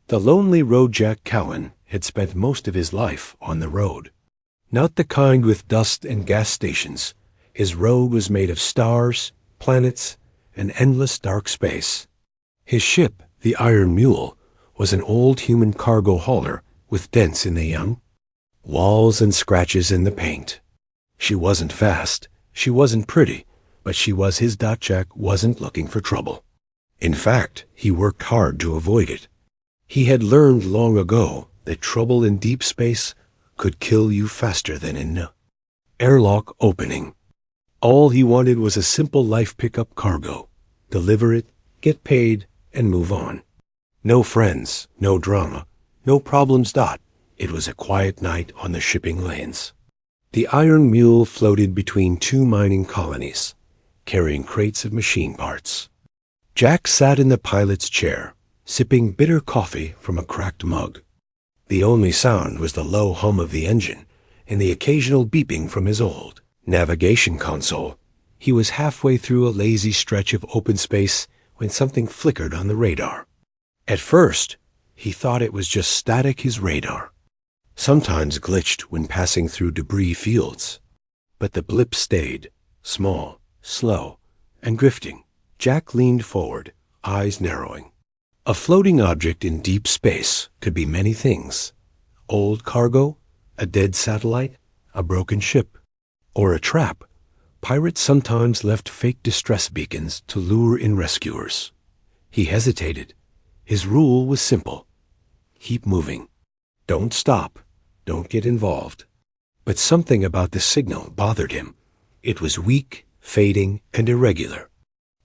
The lonely road Jack Cowan had spent most of his life on the road. Not the kind with dust and gas stations. His road was made of stars, planets, and endless dark space. His ship, the Iron Mule, was an old human cargo hauler with dents in the young, walls and scratches in the paint. She wasn't fast, she wasn't pretty, but she was his. Jack wasn't looking for trouble. In fact, he worked hard to avoid it. He had learned long ago that trouble in deep space could kill you faster than in an airlock opening. All he wanted was a simple life pickup cargo. Deliver it, get paid, and move on. No friends, no drama, no problems. It was a quiet night on the shipping lanes. The Iron Mule floated between two mining colonies, carrying crates of machine parts. Jack sat in the pilot's chair, sipping bitter coffee from a cracked mug. The only sound was the low hum of the engine and the occasional beeping from his old navigation console. He was halfway through a lazy stretch of open space when something flickered on the radar. At first, he thought it was just static. His radar sometimes glitched when passing through debris fields, but the blip stayed, small, slow, and drifting. Jack leaned forward, eyes narrowing. A floating object in deep space could be many things. Old cargo, a dead satellite, a broken ship, or a trap. Pirates sometimes left fake distress beacons to lure in rescuers. He hesitated. His rule was simple. Keep moving. Don't stop. Don't get involved. But something about the signal bothered him. It was weak, fading, and irregular.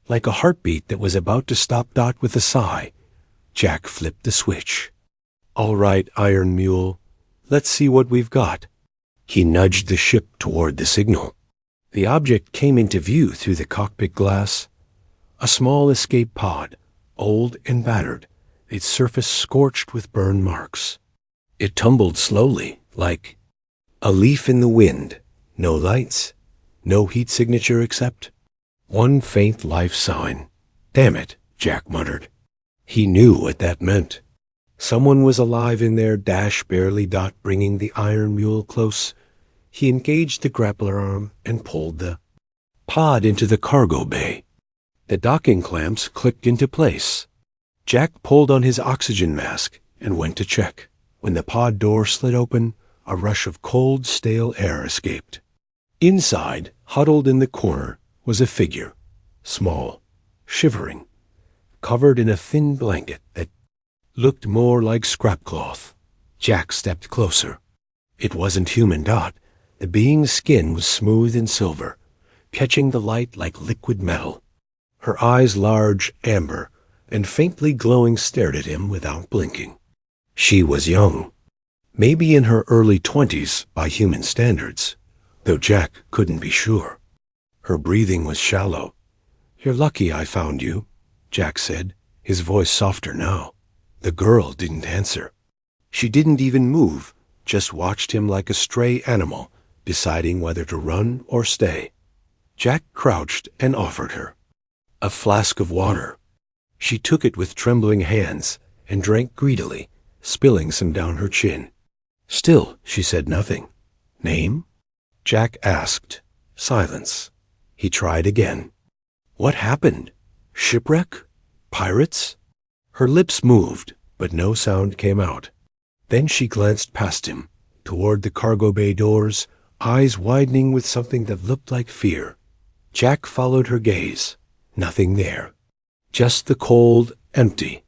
Like a heartbeat that was about to stop. With a sigh, Jack flipped the switch. All right, Iron Mule. Let's see what we've got. He nudged the ship toward the signal. The object came into view through the cockpit glass. A small escape pod, old and battered, its surface scorched with burn marks. It tumbled slowly, like a leaf in the wind. No lights, no heat signature except one faint life sign. Damn it, Jack muttered. He knew what that meant. Someone was alive in there. Barely. Bringing the Iron Mule close, he engaged the grappler arm and pulled the pod into the cargo bay. The docking clamps clicked into place. Jack pulled on his oxygen mask and went to check. When the pod door slid open, a rush of cold, stale air escaped. Inside, huddled in the corner, was a figure, small, shivering, covered in a thin blanket that looked more like scrap cloth. Jack stepped closer. It wasn't human. The being's skin was smooth and silver, catching the light like liquid metal. Her eyes, large, amber, and faintly glowing, stared at him without blinking. She was young, maybe in her early 20s by human standards, though Jack couldn't be sure. Her breathing was shallow. "You're lucky I found you," Jack said, his voice softer now. The girl didn't answer. She didn't even move, just watched him like a stray animal, deciding whether to run or stay. Jack crouched and offered her a flask of water. She took it with trembling hands and drank greedily, spilling some down her chin. Still, she said nothing. "Name?" Jack asked. Silence. He tried again. "What happened? Shipwreck? Pirates?" Her lips moved, but no sound came out. Then she glanced past him, toward the cargo bay doors, eyes widening with something that looked like fear. Jack followed her gaze. Nothing there. Just the cold, empty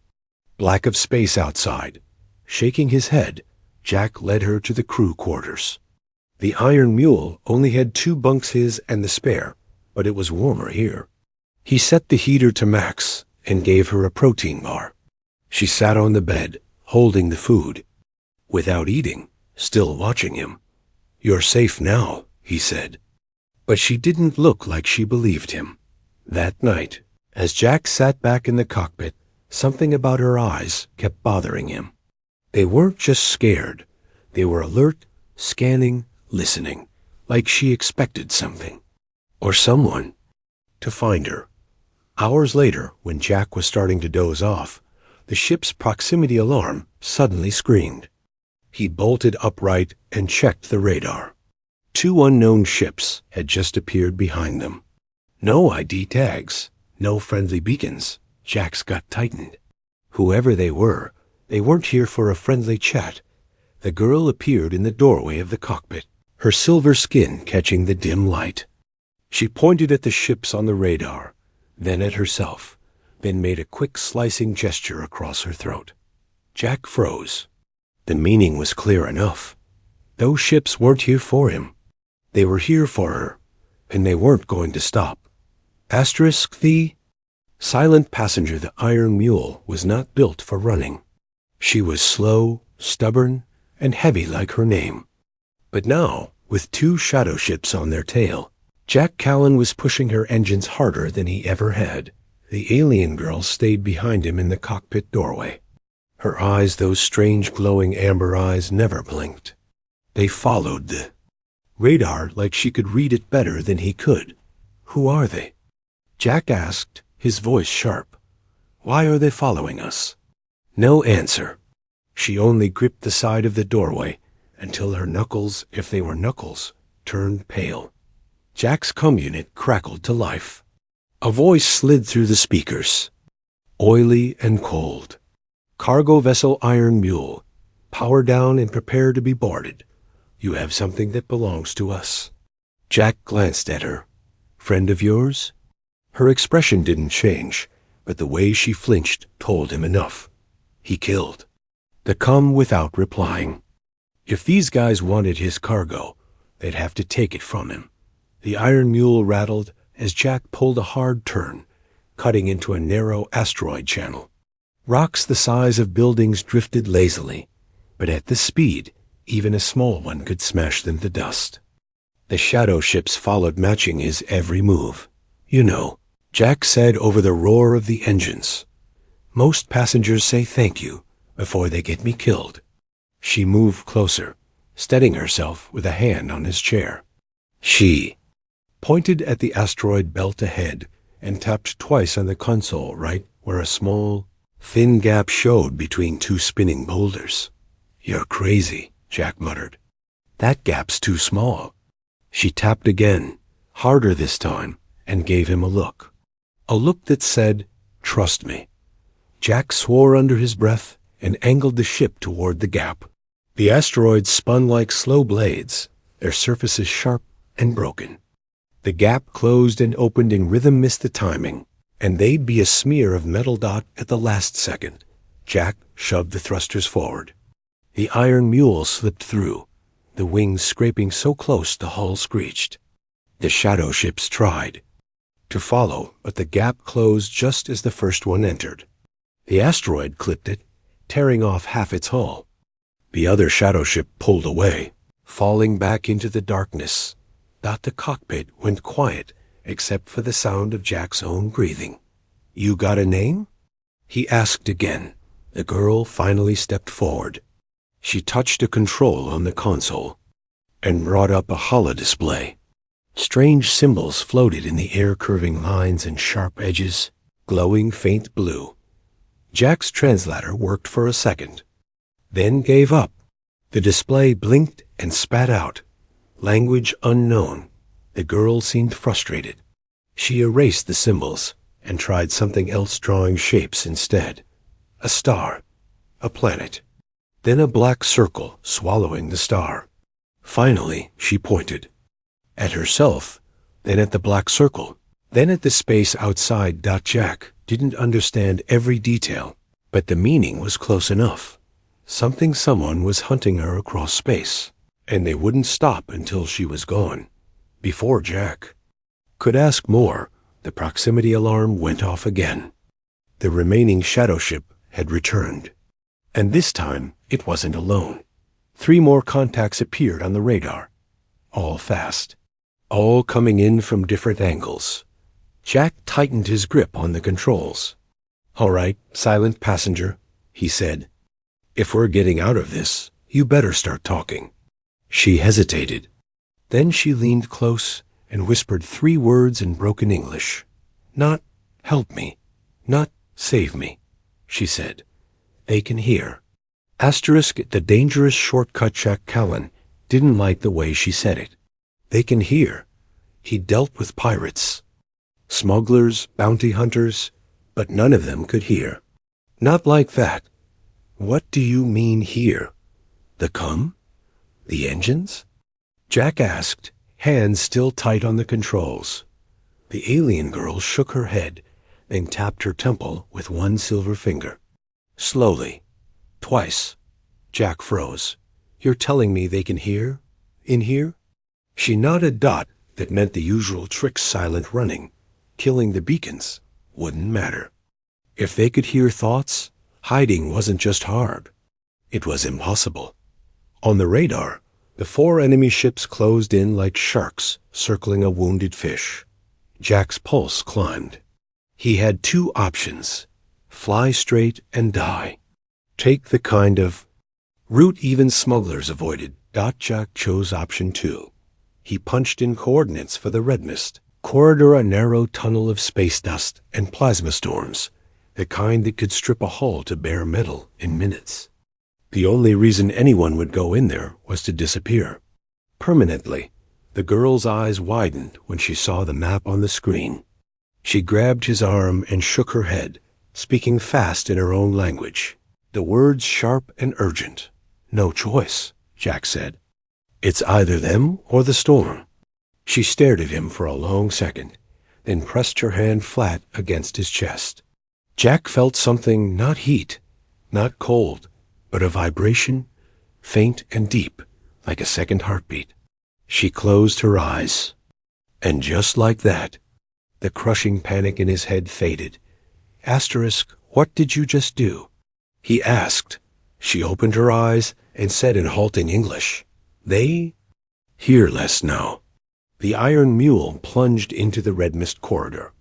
black of space outside. Shaking his head, Jack led her to the crew quarters. The Iron Mule only had 2 bunks, his and the spare, but it was warmer here. He set the heater to max and gave her a protein bar. She sat on the bed, holding the food, without eating, still watching him. "You're safe now," he said. But she didn't look like she believed him. That night, as Jack sat back in the cockpit, something about her eyes kept bothering him. They weren't just scared. They were alert, scanning, listening, like she expected something, or someone, to find her. Hours later, when Jack was starting to doze off, the ship's proximity alarm suddenly screamed. He bolted upright and checked the radar. 2 unknown ships had just appeared behind them. No ID tags, no friendly beacons. Jack's gut tightened. Whoever they weren't here for a friendly chat. The girl appeared in the doorway of the cockpit, her silver skin catching the dim light. She pointed at the ships on the radar, then at herself, then made a quick slicing gesture across her throat. Jack froze. The meaning was clear enough. Those ships weren't here for him. They were here for her, and they weren't going to stop. The silent passenger, the Iron Mule, was not built for running. She was slow, stubborn, and heavy like her name. But now, with 2 shadow ships on their tail, Jack Cowan was pushing her engines harder than he ever had. The alien girl stayed behind him in the cockpit doorway. Her eyes, those strange glowing amber eyes, never blinked. They followed the radar like she could read it better than he could. Who are they? Jack asked, his voice sharp. Why are they following us? No answer. She only gripped the side of the doorway until her knuckles, if they were knuckles, turned pale. Jack's comm unit crackled to life. A voice slid through the speakers, oily and cold. Cargo vessel Iron Mule, power down and prepare to be boarded. You have something that belongs to us. Jack glanced at her. Friend of yours? Her expression didn't change, but the way she flinched told him enough. He killed. The comm without replying. If these guys wanted his cargo, they'd have to take it from him. The Iron Mule rattled as Jack pulled a hard turn, cutting into a narrow asteroid channel. Rocks the size of buildings drifted lazily, but at this speed, even a small one could smash them to dust. The shadow ships followed, matching his every move. You know, Jack said over the roar of the engines. Most passengers say thank you before they get me killed. She moved closer, steadying herself with a hand on his chair. She pointed at the asteroid belt ahead and tapped twice on the console right where a small, thin gap showed between 2 spinning boulders. You're crazy, Jack muttered. That gap's too small. She tapped again, harder this time, and gave him a look. A look that said, trust me. Jack swore under his breath and angled the ship toward the gap. The asteroids spun like slow blades, their surfaces sharp and broken. The gap closed and opened in rhythm, missed the timing, and they'd be a smear of metal dot at the last second. Jack shoved the thrusters forward. The Iron Mule slipped through, the wings scraping so close the hull screeched. The shadow ships tried to follow, but the gap closed just as the first one entered. The asteroid clipped it, tearing off half its hull. The other shadow ship pulled away, falling back into the darkness. The cockpit went quiet, except for the sound of Jack's own breathing. You got a name? He asked again. The girl finally stepped forward. She touched a control on the console and brought up a holodisplay. Strange symbols floated in the air, curving lines and sharp edges, glowing faint blue. Jack's translator worked for a second, then gave up. The display blinked and spat out. Language unknown. The girl seemed frustrated. She erased the symbols and tried something else, drawing shapes instead. A star, a planet, then a black circle swallowing the star. Finally, she pointed. At herself, then at the black circle, then at the space outside. Jack didn't understand every detail, but the meaning was close enough. Someone was hunting her across space, and they wouldn't stop until she was gone. Before Jack could ask more, the proximity alarm went off again. The remaining shadow ship had returned, and this time it wasn't alone. 3 more contacts appeared on the radar, all fast, all coming in from different angles. Jack tightened his grip on the controls. All right, silent passenger, he said. If we're getting out of this, you better start talking. She hesitated. Then she leaned close and whispered 3 words in broken English. Not help me, not save me, she said. They can hear. Asterisk, the dangerous shortcut Jack Callan didn't like the way she said it. They can hear. He dealt with pirates, smugglers, bounty hunters, but none of them could hear. Not like that. What do you mean hear? The cum? The engines? Jack asked, hands still tight on the controls. The alien girl shook her head, then tapped her temple with one silver finger. Slowly. Twice. Jack froze. You're telling me they can hear? In here? She nodded. That meant the usual trick, silent running. Killing the beacons wouldn't matter. If they could hear thoughts, hiding wasn't just hard. It was impossible. On the radar, the 4 enemy ships closed in like sharks circling a wounded fish. Jack's pulse climbed. He had 2 options: fly straight and die. Take the kind of route even smugglers avoided. Jack chose option 2. He punched in coordinates for the red mist corridor, a narrow tunnel of space dust and plasma storms, the kind that could strip a hull to bare metal in minutes. The only reason anyone would go in there was to disappear. Permanently. The girl's eyes widened when she saw the map on the screen. She grabbed his arm and shook her head, speaking fast in her own language. The words sharp and urgent. No choice, Jack said. It's either them or the storm. She stared at him for a long second, then pressed her hand flat against his chest. Jack felt something, not heat, not cold, but a vibration, faint and deep, like a second heartbeat. She closed her eyes. And just like that, the crushing panic in his head faded. Asterisk, what did you just do? He asked. She opened her eyes and said in halting English, They hear less now. The iron mule plunged into the red mist corridor.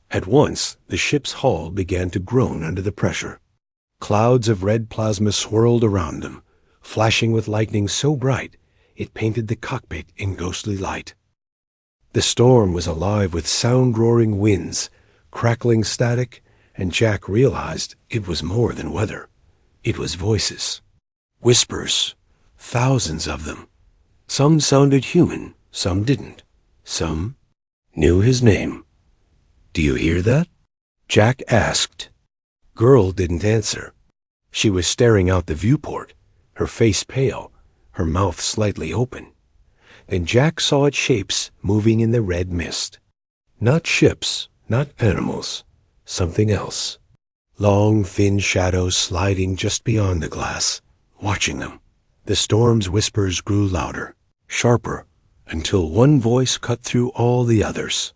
At once, the ship's hull began to groan under the pressure. Clouds of red plasma swirled around them, flashing with lightning so bright it painted the cockpit in ghostly light. The storm was alive with sound-roaring winds, crackling static, and Jack realized it was more than weather. It was voices. Whispers. Thousands of them. Some sounded human, some didn't. Some knew his name. Do you hear that? Jack asked. Girl didn't answer. She was staring out the viewport, her face pale, her mouth slightly open. Then Jack saw its shapes moving in the red mist. Not ships, not animals, something else. Long, thin shadows sliding just beyond the glass, watching them. The storm's whispers grew louder, sharper, until one voice cut through all the others.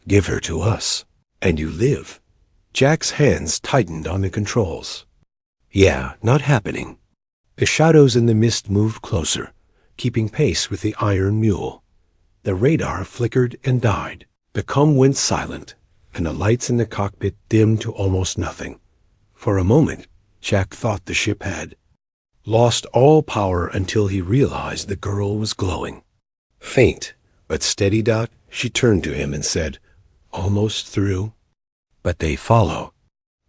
Give her to us, and you live. Jack's hands tightened on the controls. Yeah, not happening. The shadows in the mist moved closer, keeping pace with the iron mule. The radar flickered and died. The com went silent, and the lights in the cockpit dimmed to almost nothing. For a moment, Jack thought the ship had lost all power until he realized the girl was glowing. Faint, but steady. She turned to him and said, Almost through. But they follow.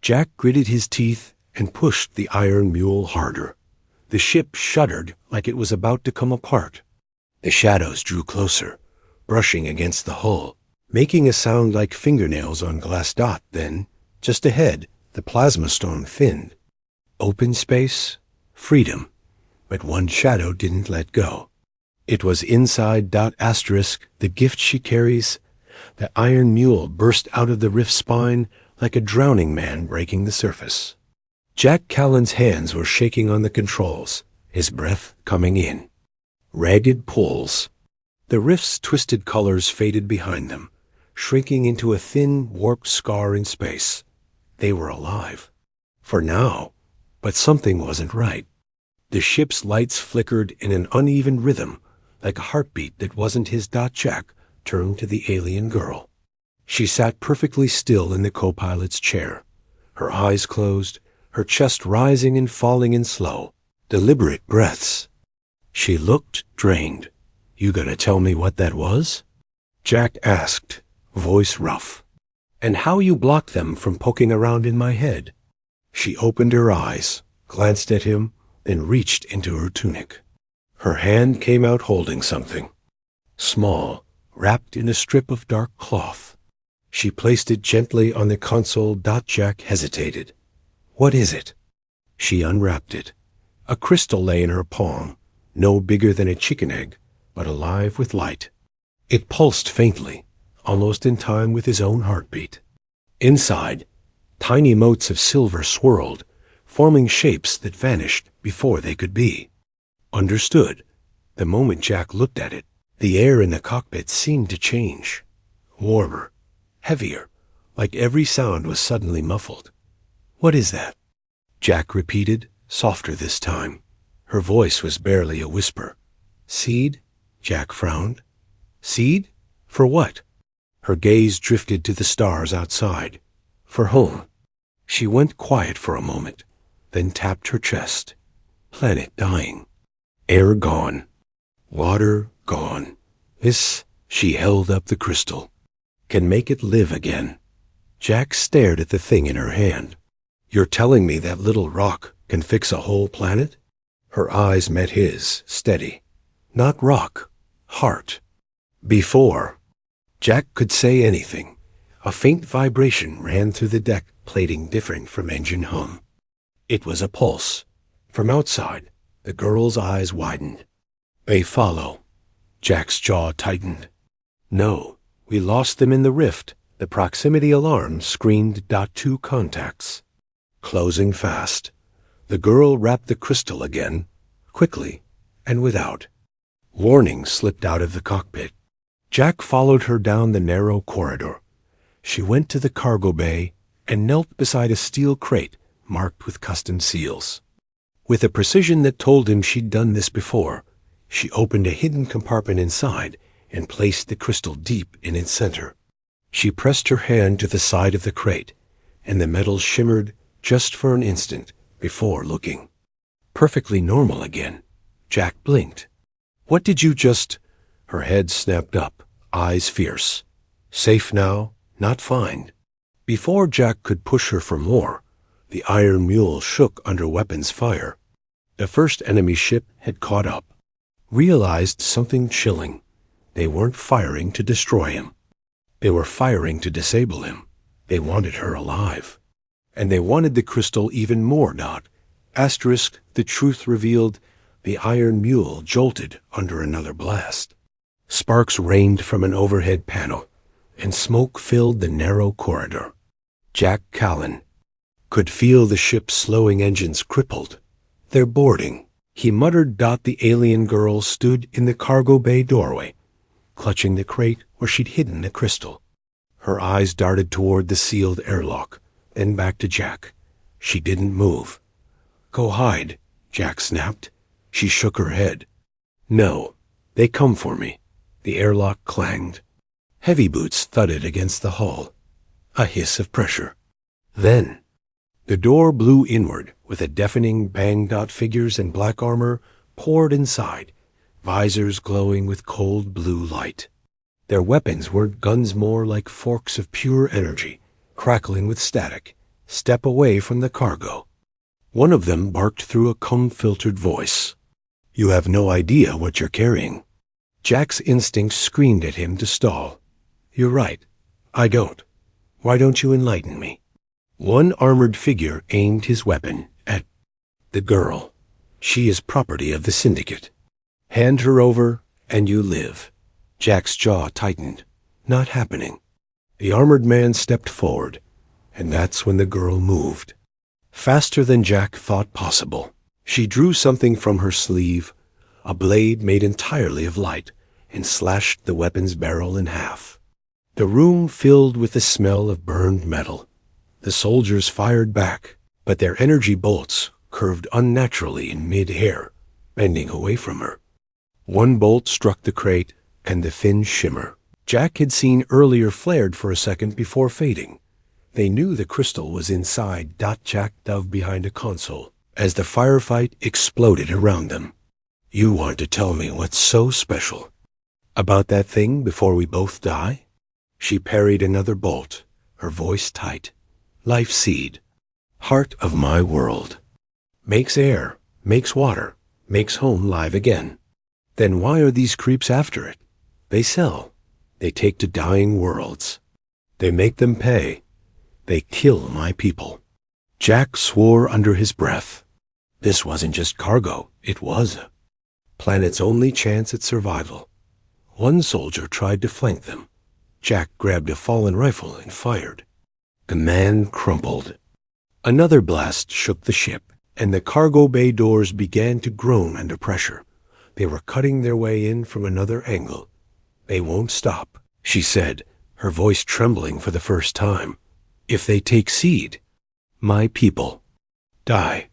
Jack gritted his teeth and pushed the iron mule harder. The ship shuddered like it was about to come apart. The shadows drew closer, brushing against the hull, making a sound like fingernails on glass. Then, just ahead, the plasma storm thinned. Open space, freedom, but one shadow didn't let go. It was inside. Asterisk, the gift she carries. The iron mule burst out of the rift's spine like a drowning man breaking the surface. Jack Callan's hands were shaking on the controls, his breath coming in. Ragged pulls. The rift's twisted colors faded behind them, shrinking into a thin, warped scar in space. They were alive. For now. But something wasn't right. The ship's lights flickered in an uneven rhythm, like a heartbeat that wasn't his. Jack turned to the alien girl. She sat perfectly still in the co-pilot's chair, her eyes closed, her chest rising and falling in slow, deliberate breaths. She looked drained. You gonna tell me what that was? Jack asked, voice rough. And how you blocked them from poking around in my head? She opened her eyes, glanced at him, then reached into her tunic. Her hand came out holding something. Small, wrapped in a strip of dark cloth. She placed it gently on the console. Jack hesitated. "What is it?" She unwrapped it. A crystal lay in her palm, no bigger than a chicken egg, but alive with light. It pulsed faintly, almost in time with his own heartbeat. Inside, tiny motes of silver swirled, forming shapes that vanished before they could be. Understood. The moment Jack looked at it, the air in the cockpit seemed to change. Warmer, heavier, like every sound was suddenly muffled. "What is that?" Jack repeated, softer this time. Her voice was barely a whisper. "Seed?" Jack frowned. "Seed? For what?" Her gaze drifted to the stars outside. "For home." She went quiet for a moment, then tapped her chest. "Planet dying. Air gone. Water gone. This," she held up the crystal, "can make it live again." Jack stared at the thing in her hand. "You're telling me that little rock can fix a whole planet?" Her eyes met his, steady. "Not rock, heart." Before Jack could say anything, a faint vibration ran through the deck plating different from engine hum. It was a pulse. From outside, the girl's eyes widened. "They follow." Jack's jaw tightened. "No, we lost them in the rift." The proximity alarm screened. Two contacts. Closing fast. The girl wrapped the crystal again, quickly and without. Warning slipped out of the cockpit. Jack followed her down the narrow corridor. She went to the cargo bay and knelt beside a steel crate marked with custom seals. With a precision that told him she'd done this before, she opened a hidden compartment inside and placed the crystal deep in its center. She pressed her hand to the side of the crate, and the metal shimmered just for an instant before looking perfectly normal again. Jack blinked. "What did you just—" Her head snapped up, eyes fierce. "Safe now, not fine." Before Jack could push her for more, the iron mule shook under weapons fire. The first enemy ship had caught up, realized something chilling. They weren't firing to destroy him. They were firing to disable him. They wanted her alive. And they wanted the crystal even more. Asterisk, the truth revealed. The iron mule jolted under another blast. Sparks rained from an overhead panel, and smoke filled the narrow corridor. Jack Callan could feel the ship's slowing engines crippled. "They're boarding," he muttered. The alien girl stood in the cargo bay doorway, clutching the crate where she'd hidden the crystal. Her eyes darted toward the sealed airlock, then back to Jack. She didn't move. "Go hide," Jack snapped. She shook her head. "No, they come for me." The airlock clanged. Heavy boots thudded against the hull. A hiss of pressure. Then the door blew inward with a deafening bang. Figures in black armor poured inside, visors glowing with cold blue light. Their weapons weren't guns, more like forks of pure energy, crackling with static. Step away from the cargo. One of them barked through a cum-filtered voice. "You have no idea what you're carrying." Jack's instinct screamed at him to stall. "You're right. I don't. Why don't you enlighten me?" One armored figure aimed his weapon at the girl. "She is property of the Syndicate. Hand her over, and you live." Jack's jaw tightened. "Not happening." The armored man stepped forward, and that's when the girl moved. Faster than Jack thought possible. She drew something from her sleeve, a blade made entirely of light, and slashed the weapon's barrel in half. The room filled with the smell of burned metal. The soldiers fired back, but their energy bolts curved unnaturally in mid-air, bending away from her. One bolt struck the crate, and the thin shimmer Jack had seen earlier flared for a second before fading. They knew the crystal was inside. Jack dove behind a console as the firefight exploded around them. "You want to tell me what's so special about that thing before we both die?" She parried another bolt, her voice tight. "Life seed. Heart of my world. Makes air, makes water, makes home live again. Then why are these creeps after it? They sell. They take to dying worlds. They make them pay. They kill my people. Jack swore under his breath. This wasn't just cargo, it was a planet's only chance at survival. One soldier tried to flank them. Jack grabbed a fallen rifle and fired. The man crumpled. Another blast shook the ship, and the cargo bay doors began to groan under pressure. They were cutting their way in from another angle. They won't stop, she said, her voice trembling for the first time. If they take seed, my people die.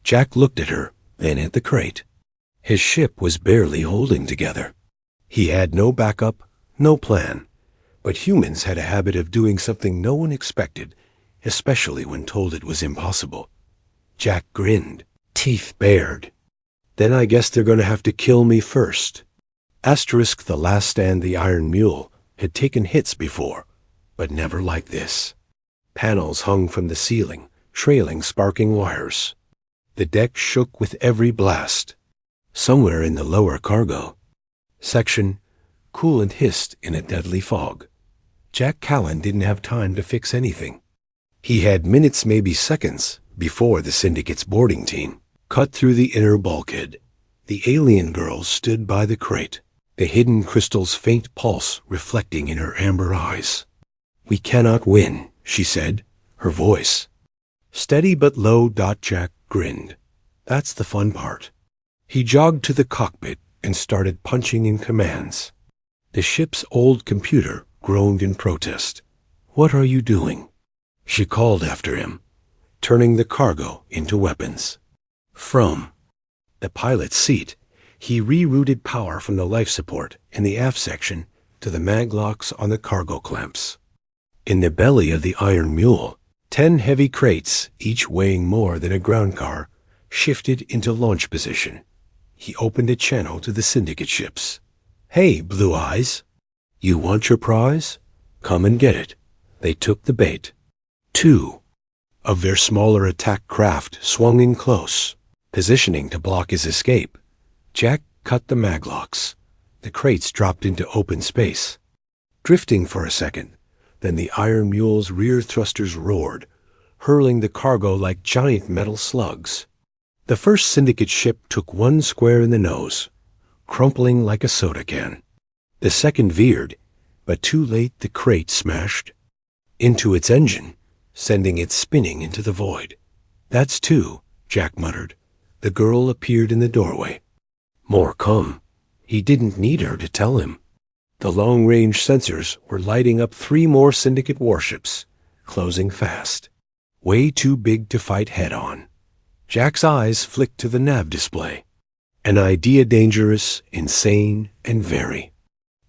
Jack looked at her, then at the crate. His ship was barely holding together. He had no backup, no plan. But humans had a habit of doing something no one expected, especially when told it was impossible. Jack grinned, teeth bared. Then I guess they're going to have to kill me first. Asterisk the last stand, the Iron Mule, had taken hits before, but never like this. Panels hung from the ceiling, trailing sparking wires. The deck shook with every blast. Somewhere in the lower cargo section, coolant hissed in a deadly fog. Jack Callan didn't have time to fix anything. He had minutes, maybe seconds, before the Syndicate's boarding team cut through the inner bulkhead. The alien girl stood by the crate, the hidden crystal's faint pulse reflecting in her amber eyes. We cannot win, she said, her voice steady but low. Jack grinned. That's the fun part. He jogged to the cockpit and started punching in commands. The ship's old computer groaned in protest. What are you doing? She called after him, turning the cargo into weapons. From the pilot's seat, he rerouted power from the life support in the aft section to the mag locks on the cargo clamps. In the belly of the Iron Mule, 10 heavy crates, each weighing more than a ground car, shifted into launch position. He opened a channel to the Syndicate ships. Hey, Blue Eyes. You want your prize? Come and get it. They took the bait. 2 of their smaller attack craft swung in close, positioning to block his escape. Jack cut the maglocks. The crates dropped into open space, drifting for a second. Then the Iron Mule's rear thrusters roared, hurling the cargo like giant metal slugs. The first Syndicate ship took one square in the nose, crumpling like a soda can. The second veered, but too late the crate smashed into its engine, sending it spinning into the void. That's 2, Jack muttered. The girl appeared in the doorway. More come. He didn't need her to tell him. The long-range sensors were lighting up 3 more Syndicate warships, closing fast. Way too big to fight head-on. Jack's eyes flicked to the nav display. An idea dangerous, insane, and very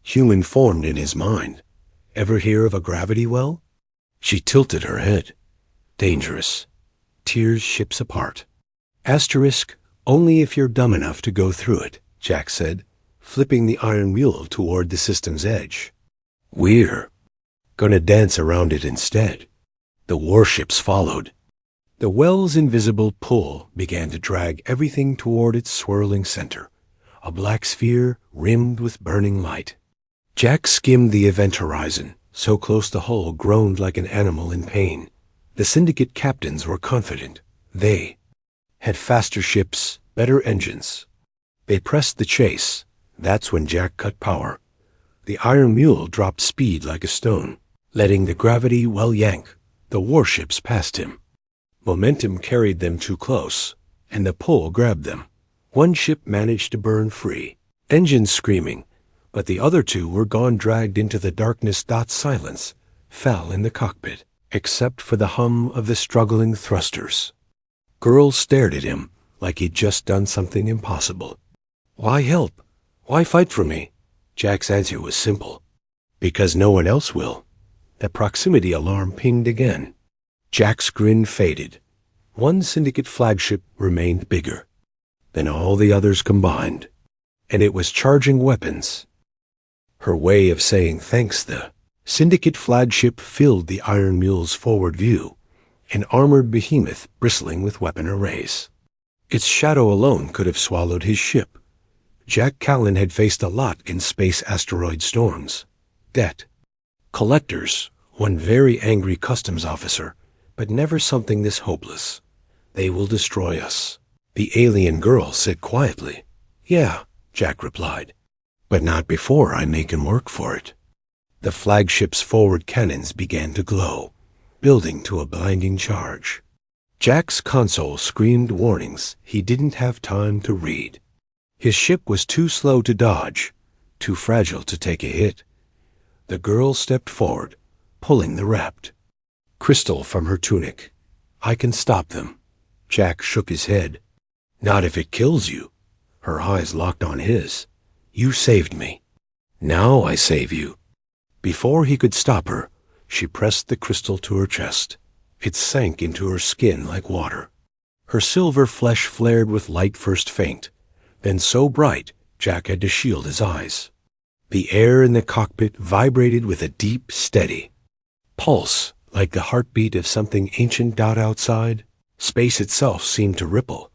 human formed in his mind. Ever hear of a gravity well? She tilted her head. Dangerous. Tears ships apart. Asterisk, only if you're dumb enough to go through it, Jack said, flipping the Iron Mule toward the system's edge. We're gonna dance around it instead. The warships followed. The well's invisible pull began to drag everything toward its swirling center, a black sphere rimmed with burning light. Jack skimmed the event horizon, so close the hull groaned like an animal in pain. The Syndicate captains were confident. They had faster ships, better engines. They pressed the chase. That's when Jack cut power. The Iron Mule dropped speed like a stone, letting the gravity well yank the warships past him. Momentum carried them too close, and the pull grabbed them. One ship managed to burn free, engines screaming, but the other 2 were gone, dragged into the darkness. Silence fell in the cockpit, except for the hum of the struggling thrusters. Girl stared at him like he'd just done something impossible. Why help? Why fight for me? Jack's answer was simple. Because no one else will. The proximity alarm pinged again. Jack's grin faded. One Syndicate flagship remained bigger than all the others combined, and it was charging weapons. Her way of saying thanks. The Syndicate flagship filled the Iron Mule's forward view, an armored behemoth bristling with weapon arrays. Its shadow alone could have swallowed his ship. Jack Callan had faced a lot in space asteroid storms. Debt. Collectors, one very angry customs officer, but never something this hopeless. They will destroy us. The alien girl said quietly. Yeah, Jack replied, but not before I make him work for it. The flagship's forward cannons began to glow, building to a blinding charge. Jack's console screamed warnings he didn't have time to read. His ship was too slow to dodge, too fragile to take a hit. The girl stepped forward, pulling the wrapped crystal from her tunic. I can stop them. Jack shook his head. Not if it kills you. Her eyes locked on his. You saved me. Now I save you. Before he could stop her, she pressed the crystal to her chest. It sank into her skin like water. Her silver flesh flared with light first faint, then so bright Jack had to shield his eyes. The air in the cockpit vibrated with a deep, steady pulse, like the heartbeat of something ancient outside. Space itself seemed to ripple.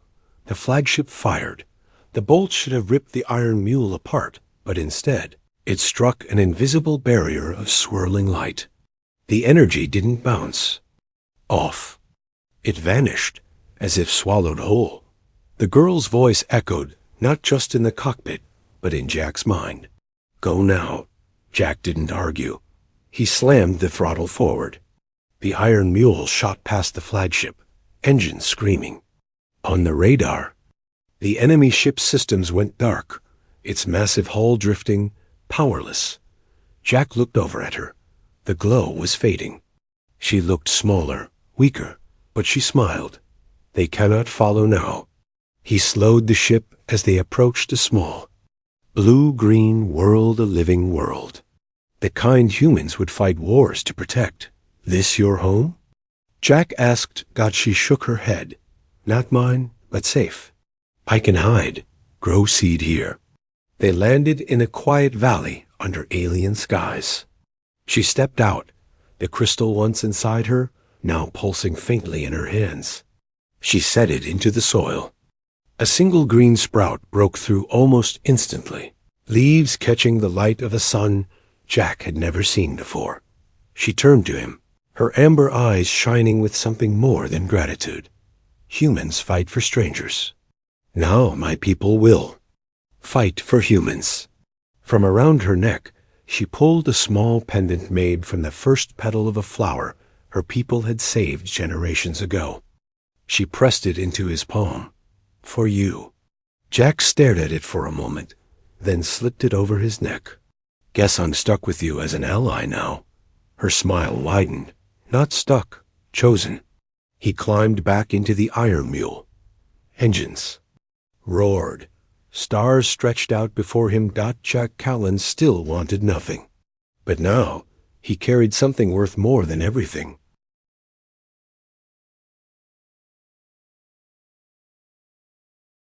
The flagship fired. The bolt should have ripped the iron mule apart, but instead, it struck an invisible barrier of swirling light. The energy didn't bounce off. It vanished, as if swallowed whole. The girl's voice echoed, not just in the cockpit, but in Jack's mind. Go now. Jack didn't argue. He slammed the throttle forward. The iron mule shot past the flagship, engines screaming. On the radar, the enemy ship's systems went dark, its massive hull drifting, powerless. Jack looked over at her. The glow was fading. She looked smaller, weaker, but she smiled. They cannot follow now. He slowed the ship as they approached a small, blue-green world, a living world. The kind humans would fight wars to protect. This your home? Jack asked, God, she shook her head. Not mine, but safe. I can hide, grow seed here. They landed in a quiet valley under alien skies. She stepped out, the crystal once inside her, now pulsing faintly in her hands. She set it into the soil. A single green sprout broke through almost instantly, leaves catching the light of a sun Jack had never seen before. She turned to him, her amber eyes shining with something more than gratitude. Humans fight for strangers. Now my people will fight for humans. From around her neck, she pulled a small pendant made from the first petal of a flower her people had saved generations ago. She pressed it into his palm. For you. Jack stared at it for a moment, then slipped it over his neck. Guess I'm stuck with you as an ally now. Her smile widened. Not stuck, chosen. He climbed back into the iron mule. Engines roared. Stars stretched out before him. Jack Callan still wanted nothing. But now, he carried something worth more than everything.